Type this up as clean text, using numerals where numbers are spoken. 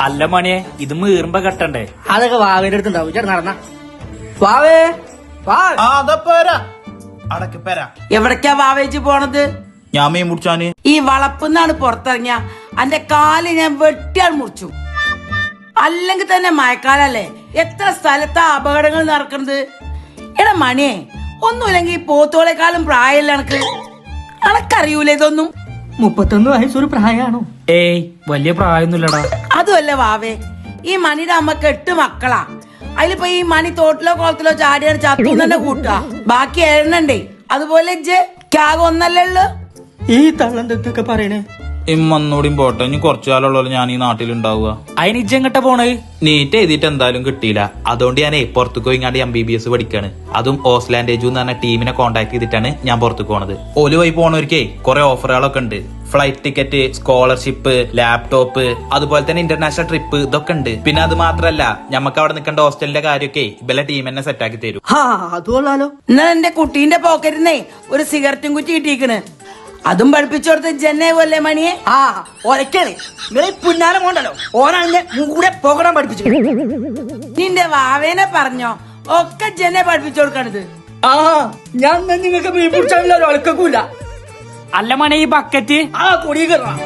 അല്ല മണിയെ ഇത് മീറുമ്പോ കെട്ടണ്ടേ? അതൊക്കെ വാവേന്റെ അടുത്തുണ്ടാവും. ചേട്ടൻ നടന്ന വാവേ എവിടേക്കാ വാവേച്ച് പോണത്? ഞാൻ മീൻ മുറിച്ചാന്. ഈ വളപ്പുന്നാണ് പുറത്തിറങ്ങിയ അന്റെ കാല് ഞാൻ വെട്ടിയാൽ മുറിച്ചു. അല്ലെങ്കിൽ തന്നെ മഴക്കാലല്ലേ, എത്ര സ്ഥലത്താ അപകടങ്ങൾ നടക്കുന്നത്. എടാ മണിയെ, ഒന്നുമില്ലെങ്കിൽ പോത്തോളെക്കാളും പ്രായമല്ല എനക്ക്. അനക്കറിയൂല ഇതൊന്നും. 31 വയസ്സൊരു പ്രായമാണോ? ഏയ് വലിയ പ്രായമൊന്നുമില്ലടാ. അതുമല്ല വാവേ, ഈ മണിയുടെ അമ്മക്ക് 8 മക്കളാ. അതിലിപ്പോ ഈ മണി തോട്ടിലോ കുളത്തിലോ ചാടിയാണ് ചത്തു തന്നെ കൂട്ടാ. ബാക്കി 7 അതുപോലെ ക്യാഗ് 1 ഉള്ളു. ഈ തള്ളന്തൊക്കെ പറയണേ. ഇമ്മന്നൂടിയും പോട്ടെ, ഇനി കുറച്ചു കാലമുള്ള ഞാൻ ഈ നാട്ടിലുണ്ടാവുക. അതിന് ഇജ്ജെങ്ങട്ട പോണേ? നീറ്റ് എഴുതിയിട്ട് എന്തായാലും കിട്ടിയില്ല. അതുകൊണ്ട് ഞാൻ പുറത്തേക്ക് പോയിങ്ങാണ്ട് MBBS പഠിക്കാണ്. അതും ഓസ്ലാൻഡേജ് എന്ന് പറഞ്ഞ ടീമിനെ കോൺടാക്ട് ചെയ്തിട്ടാണ് ഞാൻ പുറത്തേക്ക് പോണത്. ഓല് വഴി പോണവർക്കേ കുറെ ഓഫറുകളൊക്കെ ഉണ്ട്. ഫ്ലൈറ്റ് ടിക്കറ്റ്, സ്കോളർഷിപ്പ്, ലാപ്ടോപ്പ്, അതുപോലെ തന്നെ ഇന്റർനാഷണൽ ട്രിപ്പ്, ഇതൊക്കെ ഉണ്ട്. പിന്നെ അത് മാത്രല്ല, ഞമ്മക്ക് അവിടെ നിൽക്കേണ്ട ഹോസ്റ്റലിന്റെ കാര്യമൊക്കെ ഇവലെ ടീം തന്നെ സെറ്റാക്കി തരും. അതുകൊള്ളാലോ. എന്നാൽ എന്റെ കുട്ടീന്റെ പോക്കറ്റിന്നേ ഒരു സിഗരറ്റും കുറ്റി കിട്ടിയിരിക്കണ്. അതും പഠിപ്പിച്ചു കൊടുത്ത ജന്നെ പോലെ മണിയെ. ഒരക്കാണ് നിങ്ങളെ പിന്നാലെ കൊണ്ടല്ലോ. ഓനാണ് കൂടെ പോകണം പഠിപ്പിച്ചു. നിന്റെ വാവേനെ പറഞ്ഞോ ഒക്കെ ജന്നെ പഠിപ്പിച്ചു കൊടുക്കണത്. ഞാൻ നിങ്ങൾക്ക് മീൻ പിടിച്ചാൽ ഒലക്കൂല. അല്ല മണി ഈ ബക്കറ്റ് കൊടിയ കയറാം.